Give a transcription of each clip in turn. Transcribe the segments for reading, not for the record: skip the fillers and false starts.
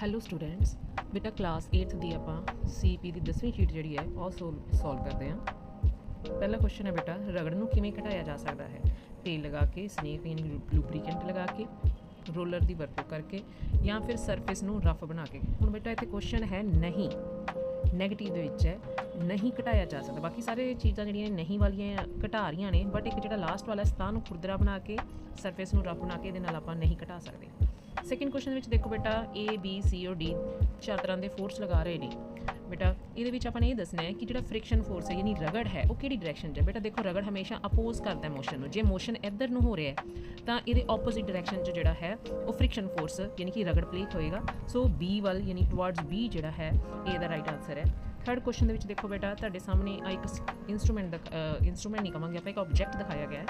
Hello students, ਬੇਟਾ class 8th ਦੀ ਆਪਾਂ CP ਦੀ 10ਵੀਂ ਸ਼ੀਟ ਜਿਹੜੀ ਹੈ ਉਹ ਸੋਲਵ ਕਰਦੇ ਹਾਂ। ਪਹਿਲਾ ਕੁਐਸਚਨ ਹੈ ਬੇਟਾ, ਰਗੜ ਨੂੰ ਕਿਵੇਂ ਘਟਾਇਆ ਜਾ ਸਕਦਾ ਹੈ? ਤੇਲ ਲਗਾ ਕੇ, ਸਨੇਕ ਯਾਨੀ ਲੂਬਰੀਕੈਂਟ ਲਗਾ ਕੇ, ਰੋਲਰ ਦੀ ਵਰਤੋਂ ਕਰਕੇ, ਜਾਂ ਫਿਰ ਸਰਫੇਸ ਨੂੰ ਰਫ ਬਣਾ ਕੇ। ਹੁਣ ਬੇਟਾ ਇੱਥੇ ਕੁਐਸਚਨ ਹੈ ਨਹੀਂ, ਨੈਗੇਟਿਵ ਦੇ ਵਿੱਚ ਹੈ, ਨਹੀਂ ਘਟਾਇਆ ਜਾ ਸਕਦਾ। ਬਾਕੀ ਸਾਰੇ ਚੀਜ਼ਾਂ ਜਿਹੜੀਆਂ ਨਹੀਂ ਵਾਲੀਆਂ ਘਟਾ ਰਹੀਆਂ ਨੇ, ਬਟ ਇੱਕ ਜਿਹੜਾ ਲਾਸਟ ਵਾਲਾ ਸਤਾਹ ਨੂੰ ਖੁਰਦਰਾ ਬਣਾ ਕੇ, ਸਰਫੇਸ ਨੂੰ ਰਫ ਬਣਾ ਕੇ, ਇਹਦੇ ਨਾਲ ਆਪਾਂ ਨਹੀਂ ਘਟਾ ਸਕਦੇ। ਸੈਕਿੰਡ ਕੁਐਸਚਨ ਵਿੱਚ ਦੇਖੋ ਬੇਟਾ, A B C ਔਰ D ਚਾਰ ਤਰ੍ਹਾਂ ਦੇ ਫੋਰਸ ਲਗਾ ਰਹੇ ਨੇ। ਬੇਟਾ ਇਹਦੇ ਵਿੱਚ ਆਪਾਂ ਨੇ ਇਹ ਦੱਸਣਾ ਹੈ ਕਿ ਜਿਹੜਾ ਫ੍ਰਿਕਸ਼ਨ ਫੋਰਸ ਹੈ ਯਾਨੀ ਰਗੜ ਹੈ ਉਹ ਕਿਹੜੀ ਡਾਇਰੈਕਸ਼ਨ 'ਚ ਹੈ। ਬੇਟਾ ਦੇਖੋ, ਰਗੜ ਹਮੇਸ਼ਾ ਅਪੋਜ਼ ਕਰਦਾ ਮੋਸ਼ਨ ਨੂੰ। ਜੇ ਮੋਸ਼ਨ ਇੱਧਰ ਨੂੰ ਹੋ ਰਿਹਾ ਹੈ ਤਾਂ ਇਹਦੇ ਆਪੋਜ਼ਿਟ ਡਾਇਰੈਕਸ਼ਨ 'ਚ ਜਿਹੜਾ ਹੈ ਉਹ ਫ੍ਰਿਕਸ਼ਨ ਫੋਰਸ ਯਾਨੀ ਕਿ ਰਗੜ ਪਲੇ ਹੋਏਗਾ। ਸੋ B ਵੱਲ ਯਾਨੀ ਟੁਵਰਡਸ B ਜਿਹੜਾ ਹੈ ਇਹ ਦਾ ਰਾਈਟ ਆਨਸਰ ਹੈ। ਥਰਡ ਕੁਐਸਚਨ ਦੇ ਵਿੱਚ ਦੇਖੋ ਬੇਟਾ, ਤੁਹਾਡੇ ਸਾਹਮਣੇ ਇੱਕ ਇੰਸਟਰੂਮੈਂਟ ਨਹੀਂ ਕਹਾਂਗੇ ਆਪਾਂ, ਇੱਕ ਆਬਜੈਕਟ ਦਿਖਾਇਆ ਗਿਆ ਹੈ।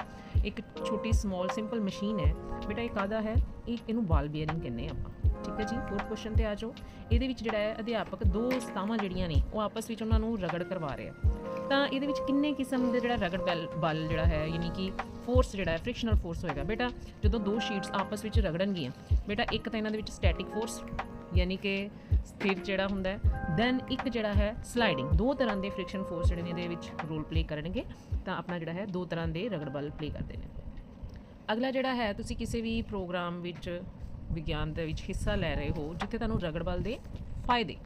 ਇੱਕ ਛੋਟੀ ਸਮੋਲ ਸਿੰਪਲ ਮਸ਼ੀਨ ਹੈ। ਬੇਟਾ ਇਹ ਕਾਹਦਾ ਹੈ? ਇਹਨੂੰ ਬਾਲ ਬੀਅਰਿੰਗ ਕਹਿੰਦੇ ਆਪਾਂ। ਠੀਕ ਹੈ ਜੀ। ਫੋਰਥ ਕੁਐਸਚਨ ਤੇ ਆ ਜਾਓ। ਇਹਦੇ ਵਿੱਚ ਜਿਹੜਾ ਹੈ ਅਧਿਆਪਕ ਦੋ ਸਤਾਵਾਂ ਜਿਹੜੀਆਂ ਨੇ ਉਹ ਆਪਸ ਵਿੱਚ ਉਹਨਾਂ ਨੂੰ ਰਗੜ ਕਰਵਾ ਰਿਹਾ। ਤਾਂ ਇਹਦੇ ਵਿੱਚ ਕਿੰਨੇ ਕਿਸਮ ਦੇ ਜਿਹੜਾ ਰਗੜ ਬਲ ਜਿਹੜਾ ਹੈ ਯਾਨੀ ਕਿ ਫੋਰਸ ਜਿਹੜਾ ਹੈ ਫ੍ਰਿਕਸ਼ਨਲ ਫੋਰਸ ਹੋਏਗਾ। ਬੇਟਾ ਜਦੋਂ ਦੋ ਸ਼ੀਟਸ ਆਪਸ ਵਿੱਚ ਰਗੜਨਗੀਆਂ, ਬੇਟਾ ਇੱਕ ਤਾਂ ਇਹਨਾਂ ਦੇ ਵਿੱਚ ਸਟੈਟਿਕ ਫੋਰਸ ਯਾਨੀ ਕਿ ਸਥਿਰ ਜਿਹੜਾ ਹੁੰਦਾ ਹੈ, ਦੈਨ ਇੱਕ ਜਿਹੜਾ ਹੈ ਸਲਾਈਡਿੰਗ। ਦੋ ਤਰ੍ਹਾਂ ਦੇ ਫ੍ਰਿਕਸ਼ਨ ਫੋਰਸ ਜਿਹੜੇ ਨੇ ਇਹਦੇ ਵਿੱਚ ਰੋਲ ਪਲੇ ਕਰਨਗੇ। ਤਾਂ ਆਪਣਾ ਜਿਹੜਾ ਹੈ ਦੋ ਤਰ੍ਹਾਂ ਦੇ ਰਗੜ ਬਲ ਪਲੇ ਕਰਦੇ ਨੇ। ਅਗਲਾ ਜਿਹੜਾ ਹੈ, ਤੁਸੀਂ ਕਿਸੇ ਵੀ ਪ੍ਰੋਗਰਾਮ ਵਿੱਚ ਵਿਗਿਆਨ ਦੇ ਵਿੱਚ ਹਿੱਸਾ ਲੈ ਰਹੇ ਹੋ ਜਿੱਥੇ ਤੁਹਾਨੂੰ ਰਗੜ ਬਲ ਦੇ ਫਾਇਦੇ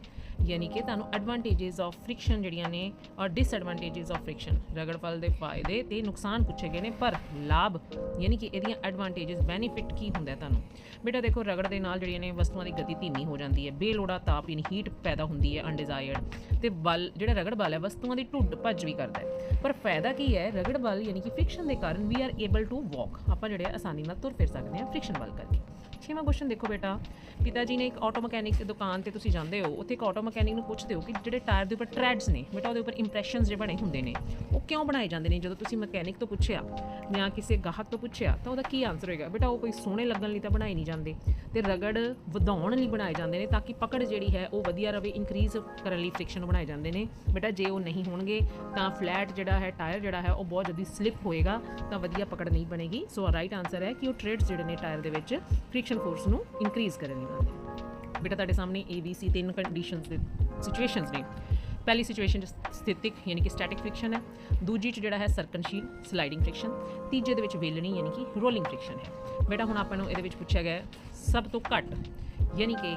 ਯਾਨੀ ਕਿ ਤੁਹਾਨੂੰ ਐਡਵਾਂਟੇਜਸ ਆਫ ਫ੍ਰਿਕਸ਼ਨ ਜਿਹੜੀਆਂ ਨੇ ਔਰ ਡਿਸਐਡਵਾਂਟੇਜਸ ਆਫ ਫ੍ਰਿਕਸ਼ਨ, ਰਗੜ ਬਲ ਦੇ ਫਾਇਦੇ ਤੇ ਨੁਕਸਾਨ ਪੁੱਛੇ ਗਏ ਨੇ, ਪਰ ਲਾਭ ਯਾਨੀ ਕਿ ਇਹਦੀਆਂ ਐਡਵਾਂਟੇਜਸ ਬੈਨੀਫਿਟ ਕੀ ਹੁੰਦਾ ਤੁਹਾਨੂੰ। ਬੇਟਾ ਦੇਖੋ, ਰਗੜ ਦੇ ਨਾਲ ਜਿਹੜੀਆਂ ਨੇ ਵਸਤੂਆਂ ਦੀ ਗਤੀ ਧੀਮੀ ਹੋ ਜਾਂਦੀ ਹੈ, ਬੇਲੋੜਾ ਤਾਪ ਯਾਨੀ ਹੀਟ ਪੈਦਾ ਹੁੰਦੀ ਹੈ ਅਨਡਿਜ਼ਾਇਰਡ, ਤੇ ਬਲ ਜਿਹੜਾ ਰਗੜ ਬਲ ਹੈ ਵਸਤੂਆਂ ਦੀ ਢੁੱਡ ਭੱਜ ਵੀ ਕਰਦਾ ਹੈ। ਪਰ ਫਾਇਦਾ ਕੀ ਹੈ? ਰਗੜ ਬਲ ਯਾਨੀ ਕਿ ਫ੍ਰਿਕਸ਼ਨ ਦੇ ਕਾਰਨ ਵੀ ਆਰ ਏਬਲ ਟੂ ਵਾਕ, ਆਪਾਂ ਜਿਹੜੇ ਆਸਾਨੀ ਨਾਲ ਤੁਰ ਫਿਰ ਸਕਦੇ ਹਾਂ ਫ੍ਰਿਕਸ਼ਨ ਬਲ ਕਰਕੇ। ਛੇਵਾਂ ਕੁਐਸਚਨ ਦੇਖੋ ਬੇਟਾ, ਪਿਤਾ ਜੀ ਨੇ ਇੱਕ ਆਟੋ ਮਕੈਨਿਕ ਦੀ ਦੁਕਾਨ ਤੇ ਤੁਸੀਂ ਜਾਂਦੇ ਹੋ, ਉੱਥੇ ਇੱਕ ਆਟੋ ਮਕੈਨਿਕ ਨੂੰ ਪੁੱਛਦੇ ਹੋ ਕਿ ਜਿਹੜੇ ਟਾਇਰ ਦੇ ਉੱਪਰ ਟ੍ਰੈਡਸ ਨੇ ਬੇਟਾ ਉਹਦੇ ਉੱਪਰ ਇੰਪ੍ਰੈਸ਼ਨਸ ਜਿਹੜੇ ਬਣੇ ਹੁੰਦੇ ਨੇ ਉਹ ਕਿਉਂ ਬਣਾਏ ਜਾਂਦੇ ਨੇ। ਜਦੋਂ ਤੁਸੀਂ ਮਕੈਨਿਕ ਤੋਂ ਪੁੱਛਿਆ ਜਾਂ ਕਿਸੇ ਗਾਹਕ ਤੋਂ ਪੁੱਛਿਆ ਤਾਂ ਉਹਦਾ ਕੀ ਆਨਸਰ ਹੋਏਗਾ? ਬੇਟਾ ਉਹ ਕੋਈ ਸੋਹਣੇ ਲੱਗਣ ਲਈ ਤਾਂ ਬਣਾਏ ਨਹੀਂ ਜਾਂਦੇ, ਤੇ ਰਗੜ ਵਧਾਉਣ ਲਈ ਬਣਾਏ ਜਾਂਦੇ ਨੇ ਤਾਂ ਕਿ ਪਕੜ ਜਿਹੜੀ ਹੈ ਉਹ ਵਧੀਆ ਰਵੇ, ਇਨਕਰੀਜ਼ ਕਰਨ ਲਈ ਫ੍ਰਿਕਸ਼ਨ ਬਣਾਏ ਜਾਂਦੇ ਨੇ। ਬੇਟਾ ਜੇ ਉਹ ਨਹੀਂ ਹੋਣਗੇ ਤਾਂ ਫਲੈਟ ਜਿਹੜਾ ਹੈ ਟਾਇਰ ਜਿਹੜਾ ਹੈ ਉਹ ਬਹੁਤ ਜਲਦੀ ਸਲਿਪ ਹੋਏਗਾ ਤਾਂ ਵਧੀਆ ਪਕੜ ਨਹੀਂ ਬਣੇਗੀ। ਸੋ ਰਾਈਟ ਆਨਸਰ ਹੈ ਕਿ ਉਹ ਟ੍ਰੇਡਸ ਜਿਹੜੇ ਨੇ ਟਾਇਰ ਦੇ ਵਿੱਚ ਫ੍ਰਿਕਸ਼ਨ ਫੋਰਸ ਨੂੰ ਇਨਕਰੀਜ਼ ਕਰਨ ਲਈ ਬਣਦੇ ਨੇ। ਬੇਟਾ ਤੁਹਾਡੇ ਸਾਹਮਣੇ ABC ਤਿੰਨ ਕੰਡੀਸ਼ਨਸ ਦੇ ਸਿਚੁਏਸ਼ਨਸ ਨੇ। ਪਹਿਲੀ ਸਿਚੁਏਸ਼ਨ 'ਚ ਸਥਿਤਿਕ ਯਾਨੀ ਕਿ ਸਟੈਟਿਕ ਫ੍ਰਿਕਸ਼ਨ ਹੈ, ਦੂਜੀ 'ਚ ਜਿਹੜਾ ਹੈ ਸਰਕਨਸ਼ੀਲ ਸਲਾਈਡਿੰਗ ਫ੍ਰਿਕਸ਼ਨ, ਤੀਜੇ ਦੇ ਵਿੱਚ ਵੇਲਣੀ ਯਾਨੀ ਕਿ ਰੋਲਿੰਗ ਫ੍ਰਿਕਸ਼ਨ ਹੈ। ਬੇਟਾ ਹੁਣ ਆਪਾਂ ਨੂੰ ਇਹਦੇ ਵਿੱਚ ਪੁੱਛਿਆ ਗਿਆ ਸਭ ਤੋਂ ਘੱਟ ਯਾਨੀ ਕਿ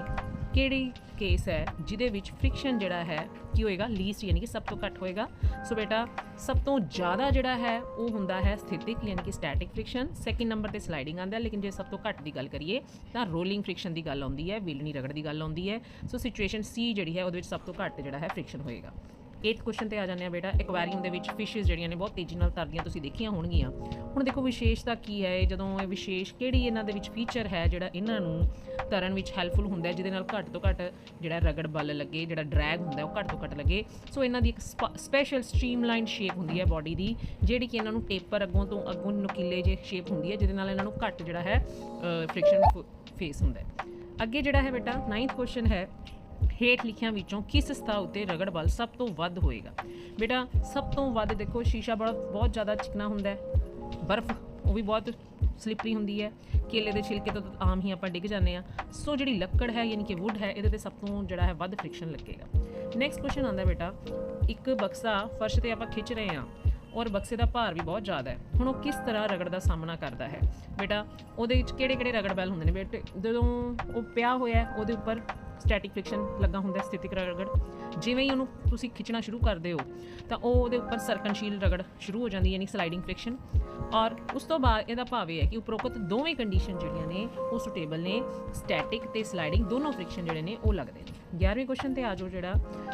ਕਿਹੜੀ ਕੇਸ ਹੈ ਜਿਹਦੇ ਵਿੱਚ ਫ੍ਰਿਕਸ਼ਨ ਜਿਹੜਾ ਹੈ ਕੀ ਹੋਏਗਾ? ਲੀਸਟ ਯਾਨੀ ਕਿ ਸਭ ਤੋਂ ਘੱਟ ਹੋਏਗਾ। ਸੋ ਬੇਟਾ ਸਭ ਤੋਂ ਜ਼ਿਆਦਾ ਜਿਹੜਾ ਹੈ ਉਹ ਹੁੰਦਾ ਹੈ ਸਥਿਤਿਕ ਯਾਨੀ ਕਿ ਸਟੈਟਿਕ ਫ੍ਰਿਕਸ਼ਨ, ਸੈਕਿੰਡ ਨੰਬਰ ਤੇ ਸਲਾਈਡਿੰਗ ਆਉਂਦਾ। ਲੇਕਿਨ ਜੇ ਸਭ ਤੋਂ ਘੱਟ ਦੀ ਗੱਲ ਕਰੀਏ ਤਾਂ ਰੋਲਿੰਗ ਫ੍ਰਿਕਸ਼ਨ ਦੀ ਗੱਲ ਆਉਂਦੀ ਹੈ, ਵੇਲਣੀ ਰਗੜ ਦੀ ਗੱਲ ਆਉਂਦੀ ਹੈ। ਸੋ ਸਿਚੁਏਸ਼ਨ C ਜਿਹੜੀ ਹੈ ਉਹਦੇ ਵਿੱਚ ਸਭ ਤੋਂ ਘੱਟ ਜਿਹੜਾ ਹੈ ਫ੍ਰਿਕਸ਼ਨ ਹੋਏਗਾ। 8th ਕੁਐਸਚਨ ਤੇ ਆ ਜਾਂਦੇ ਆ ਬੇਟਾ, ਐਕੁਆਰੀਅਮ ਦੇ ਵਿੱਚ ਫਿਸ਼ਿਸ ਜਿਹੜੀਆਂ ਨੇ ਬਹੁਤ ਤੇਜ਼ੀ ਨਾਲ ਤਰਦੀਆਂ ਤੁਸੀਂ ਦੇਖੀਆਂ ਹੋਣਗੀਆਂ। ਹੁਣ ਦੇਖੋ ਵਿਸ਼ੇਸ਼ਤਾ ਕੀ ਹੈ, ਜਦੋਂ ਇਹ ਵਿਸ਼ੇਸ਼ ਕਿਹੜੀ ਇਹਨਾਂ ਦੇ ਵਿੱਚ ਫੀਚਰ ਹੈ ਜਿਹੜਾ ਇਹਨਾਂ ਨੂੰ ਤਰਨ ਵਿੱਚ ਹੈਲਪਫੁਲ ਹੁੰਦਾ, ਜਿਹਦੇ ਨਾਲ ਘੱਟ ਤੋਂ ਘੱਟ ਜਿਹੜਾ ਰਗੜ ਬਲ ਲੱਗੇ, ਜਿਹੜਾ ਡਰੈਗ ਹੁੰਦਾ ਉਹ ਘੱਟ ਤੋਂ ਘੱਟ ਲੱਗੇ। ਸੋ ਇਹਨਾਂ ਦੀ ਇੱਕ ਸਪੈਸ਼ਲ ਸਟ੍ਰੀਮਲਾਈਨ ਸ਼ੇਪ ਹੁੰਦੀ ਹੈ ਬਾਡੀ ਦੀ, ਜਿਹੜੀ ਕਿ ਇਹਨਾਂ ਨੂੰ ਟੇਪਰ ਅੱਗੋਂ ਨੁਕੀਲੇ ਜਿਹੇ ਸ਼ੇਪ ਹੁੰਦੀ ਹੈ, ਜਿਹਦੇ ਨਾਲ ਇਹਨਾਂ ਨੂੰ ਘੱਟ ਜਿਹੜਾ ਹੈ ਫ੍ਰਿਕਸ਼ਨ ਫੇਸ ਹੁੰਦਾ ਹੈ। ਅੱਗੇ ਜਿਹੜਾ ਹੈ ਬੇਟਾ 9th ਕੁਐਸਚਨ ਹੈ, ਹੇਠ ਲਿਖਿਆਂ ਵਿੱਚੋਂ ਕਿਸ ਸਤਹ ਉੱਤੇ ਰਗੜ ਬਲ ਸਭ ਤੋਂ ਵੱਧ ਹੋਏਗਾ? ਬੇਟਾ ਸਭ ਤੋਂ ਵੱਧ ਦੇਖੋ, ਸ਼ੀਸ਼ਾ ਬਹੁਤ ਜ਼ਿਆਦਾ ਚਿਕਨਾ ਹੁੰਦਾ ਹੈ, ਬਰਫ਼ ਉਹ ਵੀ ਬਹੁਤ ਸਲਿਪਰੀ ਹੁੰਦੀ ਹੈ, ਕੇਲੇ ਦੇ ਛਿਲਕੇ ਤੋਂ ਆਮ ਹੀ ਆਪਾਂ ਡਿੱਗ ਜਾਂਦੇ ਹਾਂ। ਸੋ ਜਿਹੜੀ ਲੱਕੜ ਹੈ ਯਾਨੀ ਕਿ ਵੁੱਡ ਹੈ, ਇਹਦੇ 'ਤੇ ਸਭ ਤੋਂ ਜਿਹੜਾ ਹੈ ਵੱਧ ਫ੍ਰਿਕਸ਼ਨ ਲੱਗੇਗਾ। ਨੈਕਸਟ ਕੁਐਸਚਨ ਆਉਂਦਾ ਬੇਟਾ, ਇੱਕ ਬਕਸਾ ਫਰਸ਼ 'ਤੇ ਆਪਾਂ ਖਿੱਚ ਰਹੇ ਹਾਂ ਔਰ ਬਕਸੇ ਦਾ ਭਾਰ ਵੀ ਬਹੁਤ ਜ਼ਿਆਦਾ ਹੈ। ਹੁਣ ਉਹ ਕਿਸ ਤਰ੍ਹਾਂ ਰਗੜ ਦਾ ਸਾਹਮਣਾ ਕਰਦਾ ਹੈ? ਬੇਟਾ ਉਹਦੇ ਵਿੱਚ ਕਿਹੜੇ ਰਗੜ ਬਲ ਹੁੰਦੇ ਨੇ? ਬੇਟੇ ਜਦੋਂ ਉਹ ਪਿਆ ਹੋਇਆ ਉਹਦੇ ਉੱਪਰ ਸਟੈਟਿਕ ਫ੍ਰਿਕਸ਼ਨ ਲੱਗਾ ਹੁੰਦਾ, ਸਥਿਤਿਕ ਰਗੜ। ਜਿਵੇਂ ਹੀ ਉਹਨੂੰ ਤੁਸੀਂ ਖਿੱਚਣਾ ਸ਼ੁਰੂ ਕਰਦੇ ਹੋ ਤਾਂ ਉਹ ਉਹਦੇ ਉੱਪਰ ਸਰਕਨਸ਼ੀਲ ਰਗੜ ਸ਼ੁਰੂ ਹੋ ਜਾਂਦੀ ਯਾਨੀ ਸਲਾਈਡਿੰਗ ਫ੍ਰਿਕਸ਼ਨ। ਔਰ ਉਸ ਤੋਂ ਬਾਅਦ ਇਹਦਾ ਭਾਵ ਇਹ ਹੈ ਕਿ ਉਪਰੋਕਤ ਦੋਵੇਂ ਕੰਡੀਸ਼ਨ ਜਿਹੜੀਆਂ ਨੇ ਉਹ ਸੁਟੇਬਲ ਨੇ, ਸਟੈਟਿਕ ਤੇ ਸਲਾਈਡਿੰਗ ਦੋਨੋਂ ਫ੍ਰਿਕਸ਼ਨ ਜਿਹੜੇ ਨੇ ਉਹ ਲੱਗਦੇ ਨੇ। 11ਵੇਂ ਕੁਐਸਚਨ ਤੇ ਆ ਜਾਓ, ਜਿਹੜਾ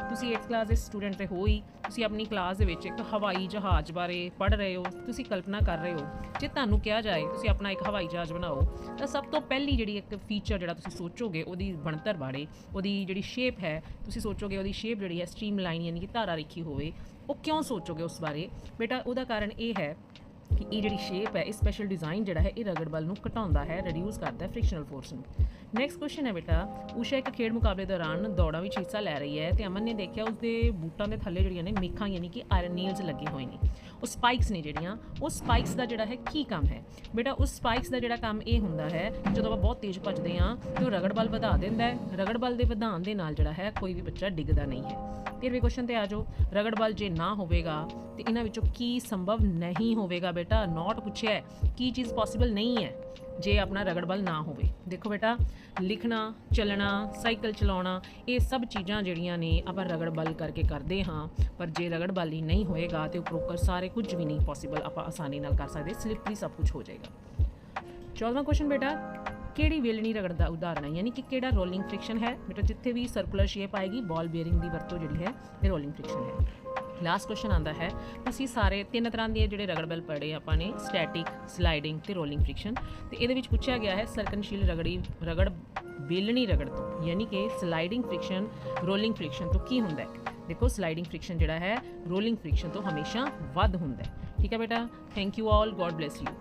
ਤੁਸੀਂ 8th ਕਲਾਸ ਦੇ ਸਟੂਡੈਂਟ ਤੇ ਹੋ ਹੀ, ਤੁਸੀਂ ਆਪਣੀ ਕਲਾਸ ਦੇ ਵਿੱਚ ਇੱਕ ਹਵਾਈ ਜਹਾਜ਼ ਬਾਰੇ ਪੜ੍ਹ ਰਹੇ ਹੋ। ਤੁਸੀਂ ਕਲਪਨਾ ਕਰ ਰਹੇ ਹੋ ਜੇ ਤੁਹਾਨੂੰ ਕਿਹਾ ਜਾਏ ਤੁਸੀਂ ਆਪਣਾ ਇੱਕ ਹਵਾਈ ਜਹਾਜ਼ ਬਣਾਓ ਤਾਂ ਸਭ ਤੋਂ ਪਹਿਲੀ ਜਿਹੜੀ ਇੱਕ ਫੀਚਰ ਜਿਹੜਾ ਤੁਸੀਂ ਸੋਚੋਗੇ ਉਹਦੀ ਬਣਤਰ ਬਾਰੇ, ਉਹਦੀ ਜਿਹੜੀ ਸ਼ੇਪ ਹੈ ਤੁਸੀਂ ਸੋਚੋਗੇ ਉਹਦੀ ਸ਼ੇਪ ਜਿਹੜੀ ਹੈ ਸਟ੍ਰੀਮਲਾਈਨ ਯਾਨੀ ਕਿ ਧਾਰਾ ਰੇਖੀ ਹੋਵੇ। ਉਹ ਕਿਉਂ ਸੋਚੋਗੇ ਉਸ ਬਾਰੇ? ਬੇਟਾ ਉਹਦਾ ਕਾਰਨ ਇਹ ਹੈ ਕਿ ਇਹ ਜਿਹੜੀ ਸ਼ੇਪ ਹੈ, ਇਹ ਸਪੈਸ਼ਲ ਡਿਜ਼ਾਈਨ ਜਿਹੜਾ ਹੈ ਇਹ ਰਗੜ ਬਲ ਨੂੰ ਘਟਾਉਂਦਾ ਹੈ, ਰਿਡਿਊਸ ਕਰਦਾ ਹੈ ਫ੍ਰਿਕਸ਼ਨਲ ਫੋਰਸ ਨੂੰ। ਨੈਕਸਟ ਕੁਐਸਚਨ ਹੈ ਬੇਟਾ, ਊਸ਼ਾ ਇੱਕ ਖੇਡ ਮੁਕਾਬਲੇ ਦੌਰਾਨ ਦੌੜਾਂ ਵਿੱਚ ਹਿੱਸਾ ਲੈ ਰਹੀ ਹੈ ਤੇ ਅਮਨ ਨੇ ਦੇਖਿਆ ਉਸਦੇ ਬੂਟਾਂ ਦੇ ਥੱਲੇ ਜਿਹੜੀਆਂ ਨੇ ਮੇਖਾਂ ਯਾਨੀ ਕਿ ਆਇਰਨ ਨੀਲਸ ਲੱਗੇ ਹੋਏ ਨੇ, ਉਹ ਸਪਾਈਕਸ ਨੇ ਜਿਹੜੀਆਂ, ਉਹ ਸਪਾਈਕਸ ਦਾ ਜਿਹੜਾ ਹੈ ਕੀ ਕੰਮ ਹੈ ਬੇਟਾ? ਉਸ ਸਪਾਈਕਸ ਦਾ ਜਿਹੜਾ ਕੰਮ ਇਹ ਹੁੰਦਾ ਹੈ, ਜਦੋਂ ਆਪਾਂ ਬਹੁਤ ਤੇਜ਼ ਭੱਜਦੇ ਹਾਂ ਤੇ ਉਹ ਰਗੜ ਬਲ ਵਧਾ ਦਿੰਦਾ ਹੈ। ਰਗੜ ਬਲ ਦੇ ਵਧਾਉਣ ਦੇ ਨਾਲ ਜਿਹੜਾ ਹੈ ਕੋਈ ਵੀ ਬੱਚਾ ਡਿੱਗਦਾ ਨਹੀਂ ਹੈ। 13ਵੇਂ ਕੁਐਸਚਨ ਤੇ ਆ ਜਾਓ, ਰਗੜ ਬਲ ਜੇ ਨਾ ਹੋਵੇਗਾ ਤੇ ਇਹਨਾਂ ਵਿੱਚੋਂ ਕੀ ਸੰਭਵ ਨਹੀਂ ਹੋਵੇਗਾ ਬੇਟਾ? ਨੋਟ ਪੁੱਛਿਆ ਹੈ, ਕੀ ਚੀਜ਼ ਪੋਸੀਬਲ ਨਹੀਂ ਹੈ ਜੇ ਆਪਣਾ ਰਗੜ ਬਲ ਨਾ ਹੋਵੇ। ਦੇਖੋ ਬੇਟਾ, ਲਿਖਣਾ, ਚੱਲਣਾ, ਸਾਈਕਲ ਚਲਾਉਣਾ, ਇਹ ਸਭ ਚੀਜ਼ਾਂ ਜਿਹੜੀਆਂ ਨੇ ਆਪਾਂ ਰਗੜ ਬਲ ਕਰਕੇ ਕਰਦੇ ਹਾਂ, ਪਰ ਜੇ ਰਗੜ ਬਲ ਹੀ ਨਹੀਂ ਹੋਏਗਾ ਤੇ ਉੱਪਰੋਂ ਸਾਰੇ ਕੁਝ ਵੀ ਨਹੀਂ ਪੋਸੀਬਲ ਆਪਾਂ ਆਸਾਨੀ ਨਾਲ ਕਰ ਸਕਦੇ, ਸਲਿਪਰੀ ਸਭ ਕੁਝ ਹੋ ਜਾਏਗਾ। 14ਵਾਂ ਕੁਐਸਚਨ ਬੇਟਾ, ਕਿਹੜੀ ਵੇਲਣੀ ਰਗੜ ਦਾ ਉਦਾਹਰਨ ਹੈ, ਯਾਨੀ ਕਿ ਕਿਹੜਾ ਰੋਲਿੰਗ ਫ੍ਰਿਕਸ਼ਨ ਹੈ ਬੇਟਾ? ਜਿੱਥੇ ਵੀ ਸਰਕੂਲਰ ਸ਼ੇਪ ਆਏਗੀ, ਬਾਲ ਬੇਅਰਿੰਗ ਦੀ ਵਰਤੋਂ ਜਿਹੜੀ ਹੈ ਇਹ ਰੋਲਿੰਗ ਫ੍ਰਿਕਸ਼ਨ ਹੈ। ਲਾਸਟ ਕੁਐਸਚਨ ਆਉਂਦਾ ਹੈ, ਤੁਸੀਂ ਸਾਰੇ 3 ਤਰ੍ਹਾਂ ਦੇ ਜਿਹੜੇ ਰਗੜ ਬਲ ਪੜ੍ਹੇ ਆਪਾਂ ਨੇ, ਸਟੈਟਿਕ, ਸਲਾਈਡਿੰਗ ਤੇ ਰੋਲਿੰਗ ਫ੍ਰਿਕਸ਼ਨ, ਤੇ ਇਹਦੇ ਵਿੱਚ ਪੁੱਛਿਆ ਗਿਆ ਹੈ ਸਰਕਨਸ਼ੀਲ ਰਗੜ ਵੇਲਣੀ ਰਗੜ ਤੋਂ, ਯਾਨੀ ਕਿ ਸਲਾਈਡਿੰਗ ਫ੍ਰਿਕਸ਼ਨ ਰੋਲਿੰਗ ਫ੍ਰਿਕਸ਼ਨ ਤੋਂ ਕੀ ਹੁੰਦਾ ਹੈ? ਦੇਖੋ, ਸਲਾਈਡਿੰਗ ਫ੍ਰਿਕਸ਼ਨ ਜਿਹੜਾ ਹੈ ਰੋਲਿੰਗ ਫ੍ਰਿਕਸ਼ਨ ਤੋਂ ਹਮੇਸ਼ਾ ਵੱਧ ਹੁੰਦਾ ਹੈ। ਠੀਕ ਹੈ ਬੇਟਾ, thank you all, god bless you.